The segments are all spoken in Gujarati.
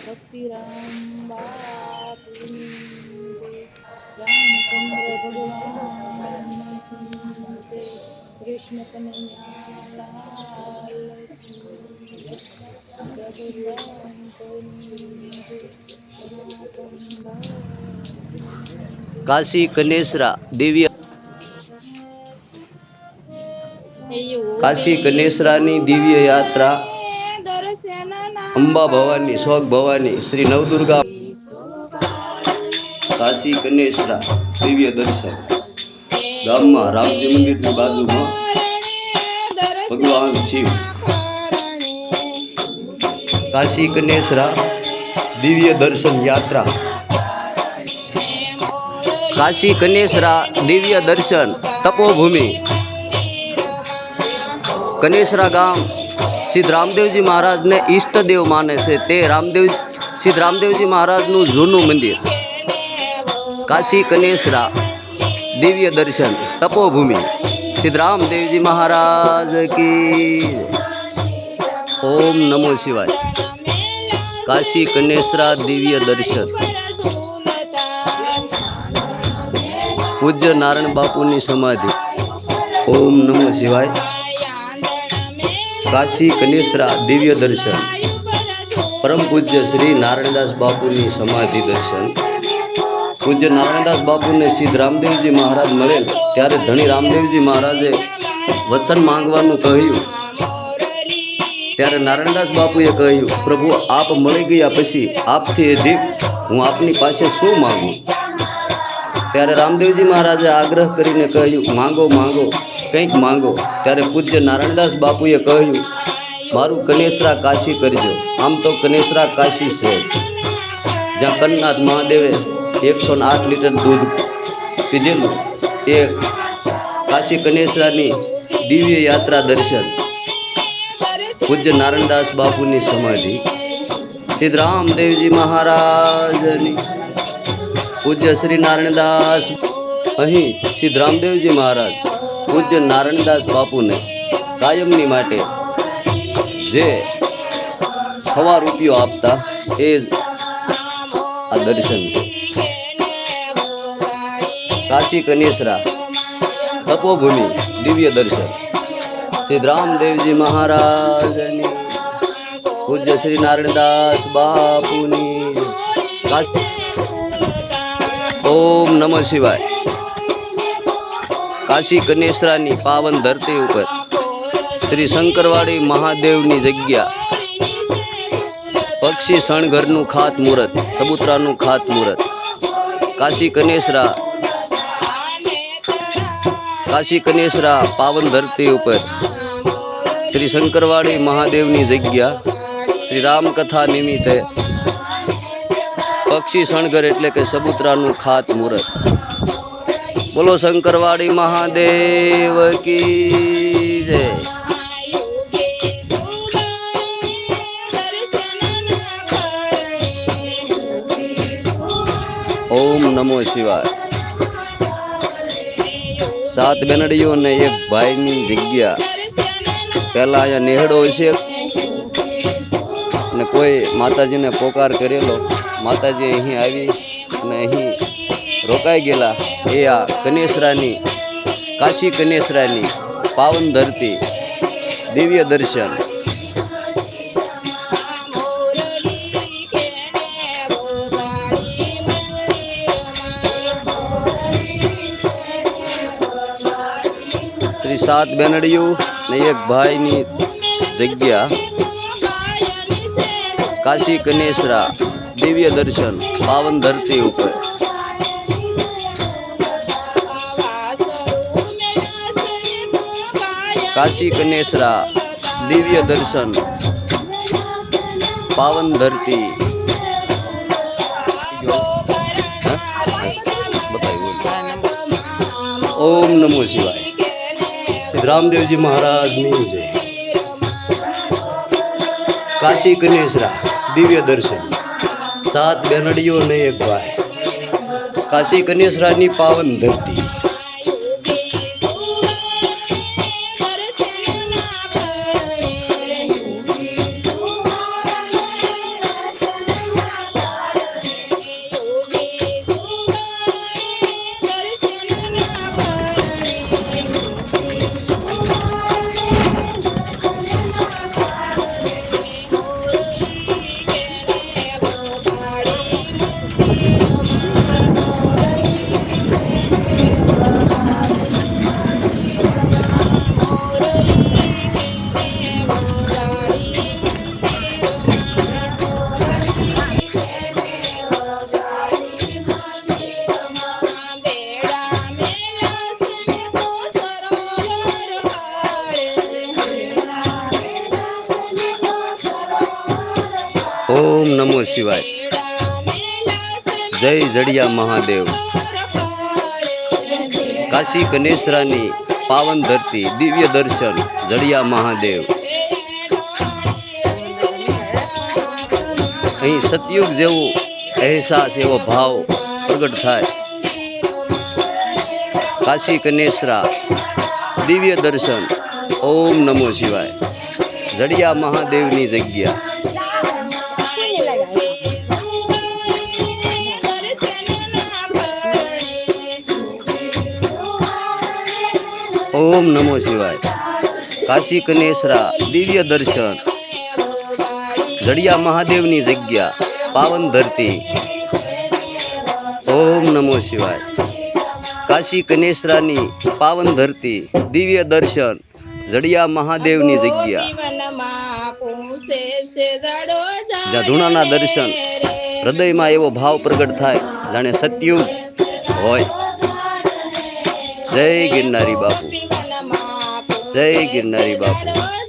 ભક્તિરામ બાપુની જય, રામચંદ્ર ભગવાન જય, કૃષ્ણ કનૈયા લાલ કી જય, સર્વ સંતોની જય, સનાતન કાશી કનેસરા દિવ્ય કાશી કનેસરાની દિવ્ય યાત્રા અંબા ભવાની શોક ભવાની શ્રી નવદુર્ગા કાશી કનેસરા દિવ્ય દર્શન ગામમાં રામજી મંદિરની બાજુમાં ભગવાન શિવ કાશી કનેસરા દિવ્ય દર્શન યાત્રા કાશી કનેસરા દિવ્ય દર્શન તપોભૂમિ કનેસરા ગામ સિદ્ધ રામદેવજી મહારાજને ઈષ્ટદેવ માને છે તે સિદ્ધ રામદેવજી મહારાજનું જૂનું મંદિર કાશી કનેસરા દિવ્ય દર્શન તપોભૂમિ સિદ્ધ રામદેવજી મહારાજ કી ઓમ નમો શિવાય કાશી કનેસરા દિવ્ય દર્શન પૂજ્ય નારાયણ બાપુની સમાધિ ઓમ નમો શિવાય કાશી કનેસરા દિવ્ય દર્શન પરમ પૂજ્ય શ્રી નારાયણદાસ બાપુની સમાધિ દર્શન પૂજ્ય નારાયણદાસ બાપુને સિદ્ધ રામદેવજી મહારાજ મળેલ ત્યારે ધણી રામદેવજી મહારાજે વચન માંગવાનું કહ્યું ત્યારે નારાયણદાસ બાપુએ કહ્યું, પ્રભુ આપ મળી ગયા પછી આપથી અધિક હું આપની પાસે શું માંગુ? ત્યારે રામદેવજી મહારાજે આગ્રહ કરીને કહ્યું, માંગો માંગો કંઈક માંગો. ત્યારે પૂજ્ય નારાયણદાસ બાપુએ કહ્યું, મારું કનેસરા કાશી કરજો. આમ તો કનેસરા કાશી છે જ્યાં કનનાથ મહાદેવે 108 લીટર દૂધ પીધેલું એ કાશી કનેસરાની દિવ્ય યાત્રા દર્શન પૂજ્ય નારાયણદાસ બાપુની સમાધિ સિદ્ધ રામદેવજી મહારાજની પૂજ્ય શ્રી નારાયણદાસ અહીં સિદ્ધ રામદેવજી મહારાજ પૂજ્ય નારાયણદાસ બાપુને કાયમની માટે જે ₹1 આપતા એ જ આ દર્શન છે. કાશી કનેસરા તપોભૂમિ દિવ્ય દર્શન સિદ્ધ રામદેવજી મહારાજની પૂજ્ય શ્રી નારાયણદાસ બાપુની ઓમ નમઃ શિવાય. કાશી કનેસરાની પાવન ધરતી ઉપર શ્રી શંકરવાડી મહાદેવની જગ્યા પક્ષી શણઘરનું ખાતમુહૂર્ત સબૂતરાનું ખાતમુહૂર્ત કાશી કનેસરા પાવન ધરતી ઉપર શ્રી શંકરવાડી મહાદેવની જગ્યા શ્રી રામકથા નિમિત્તે પક્ષી શણઘર એટલે કે સબૂતરાનું ખાતમુહૂર્ત. બોલો શંકરવાડી મહાદેવ કી જય. ઓમ નમો શિવાય. 7 બેનડીઓ ને એક ભાઈની જગ્યા પહેલા અહીંયા નેહડો છે અને કોઈ માતાજીને પોકાર કરેલો, માતાજી અહીં આવી અને અહીં રોકાઈ ગયેલા. એ આ કનેસરાની કાશી કનેસરાની પાવન ધરતી દિવ્ય દર્શન શ્રી 7 બેનડીઓ ને એક ભાઈની જગ્યા કાશી કનેસરા દિવ્ય દર્શન પાવન ધરતી ઉપર કાશી કનેસરા દિવ્ય દર્શન પાવન ધરતી ઓમ નમો શિવાય. સિદ્ધ રામદેવજી મહારાજની જય. કાશી કનેસરા દિવ્ય દર્શન 7 બેનડીઓ ને એક ભાઈ કાશી કનેસરાની પાવન ધરતી ઓમ નમો શિવાય. જય જડિયા મહાદેવ. કાશી કનેસરાની પાવન ધરતી, દિવ્ય દર્શન જડિયા મહાદેવ. અહીં સતયુગ જેવું અહેસાસ, એવો ભાવ પ્રગટ થાય. કાશી કનેસરા દિવ્ય દર્શન. ઓમ નમો શિવાય. જડિયા મહાદેવની જગ્યા. ઓમ નમો શિવાય. કાશી કનેસરા દિવ્ય દર્શન. જડિયા મહાદેવની જગ્યા, પાવન ધરતી. ઓમ નમો શિવાય. કાશી કનેસરાની પાવન ધરતી, દિવ્ય દર્શન જડિયા મહાદેવની જગ્યા. જ્યાં ધૂણાના દર્શન, હૃદયમાં એવો ભાવ પ્રગટ થાય જાણે સતયુગ હોય. જય ગિરનારી બાપુ, જય ગિરનારી બાપુ.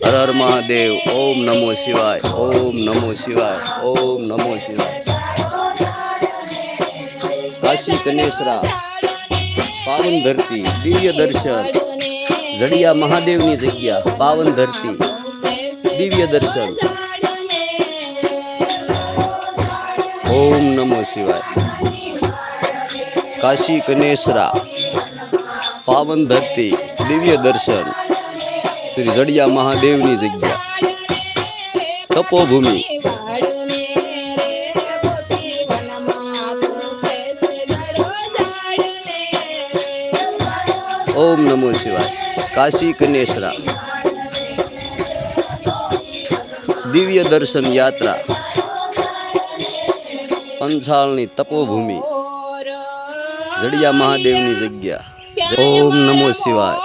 હર હર મહાદેવ. ઓમ નમો શિવાય. ઓમ નમો શિવાય. ઓમ નમો શિવાય. કાશી કનેસરા પાવન ધરતી, દિવ્ય દર્શન જડિયા મહાદેવની જગ્યા, પાવન ધરતી, દિવ્ય દર્શન. ઓમ નમો શિવાય. કાશી કનેસરા પાવન ધરતી, દિવ્ય દર્શન શ્રી જડિયા મહાદેવની જગ્યા, તપોભૂમિ. ઓમ નમો શિવાય. કાશી કનેસરા દિવ્ય દર્શન યાત્રા, પંચાળની તપોભૂમિ, જડિયા મહાદેવની જગ્યા. ઓમ નમો શિવાય.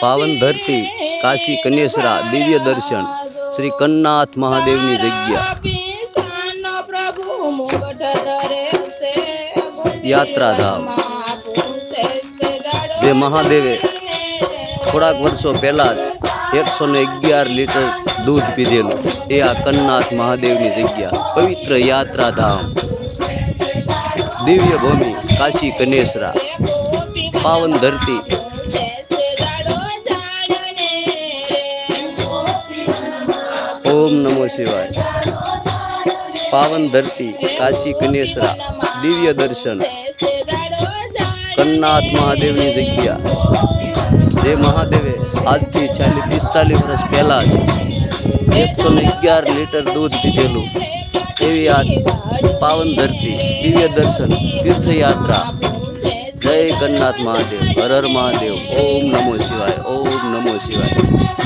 પાવન ધરતી, કાશી કનેસરા દિવ્ય દર્શન શ્રી કન્નાથ મહાદેવની જગ્યા, યાત્રાધામ. જે મહાદેવે થોડાક વર્ષો પહેલા જ 111 લીટર દૂધ પીધેલું, એ આ કન્નાથ મહાદેવની જગ્યા, પવિત્ર યાત્રાધામ, દિવ્ય ભૂમિ કાશી કનેસરા, પાવન ધરતી. ઓમ નમો શિવાય. પાવન ધરતી, કાશી કનેસરા દિવ્ય દર્શન કન્નાથ મહાદેવની જગ્યા. જે મહાદેવે આજથી 40-45 વર્ષ પહેલા જ 111 લીટર દૂધ પીધેલું, એવી આ પાવન ધરતી, દિવ્ય દર્શન તીર્થયાત્રા. જય કન્નાથ મહાદેવ. હર હર મહાદેવ. ઓમ નમો શિવાય. ઓમ નમો શિવાય.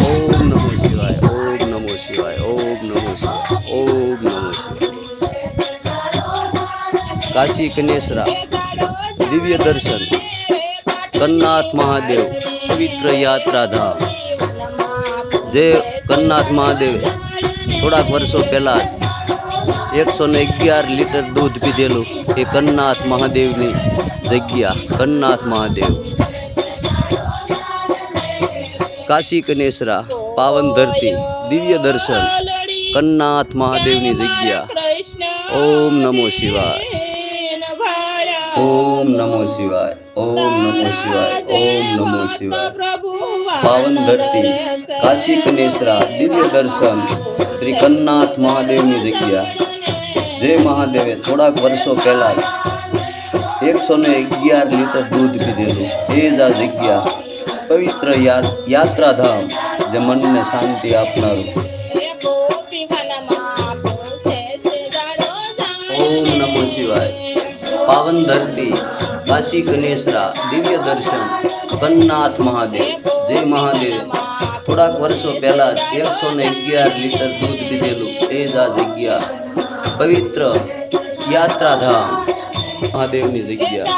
ઓમ નમો શિવાય. ઓમ નમો શિવાય. ઓમ નમો શિવાય. ઓમ નમો શિવાય. કાશી કનેસરા દિવ્ય દર્શન કન્નાથ મહાદેવ, પવિત્ર યાત્રાધામ. જે કન્નાથ મહાદેવે થોડાક વર્ષો પહેલા 111 લીટર દૂધ પીધેલું, એ કન્નાથ મહાદેવની જગ્યા, કન્નાથ મહાદેવ. કાશી કનેસરા પાવન ધરતી, દિવ્ય દર્શન કન્નાથ મહાદેવની જગ્યા. ઓમ નમો શિવાય. ઓમ નમો શિવાય. ઓમ નમો શિવાય. ઓમ નમો શિવાય. પાવન ધરતી, કાશી કનેસરા દિવ્ય દર્શન શ્રી કન્નાથ મહાદેવની જગ્યા. જે મહાદેવે થોડાક વર્ષો પહેલા 111 લીટર દૂધ પીધેલું, એ જ આ જગ્યા, પવિત્ર યાત્રાધામ, જે મનને શાંતિ આપનારું. ઓમ નમો શિવાય. પાવન ધરતી, કાશી કનેસરા દિવ્ય દર્શન કન્નાથ મહાદેવ. જે મહાદેવ થોડાક વર્ષો પહેલા 111 લીટર દૂધ પીધેલું, એ જ આ જગ્યા, પવિત્ર યાત્રાધામ, મહાદેવની જગ્યા.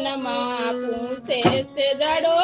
વનમાં પૂછે છે જડો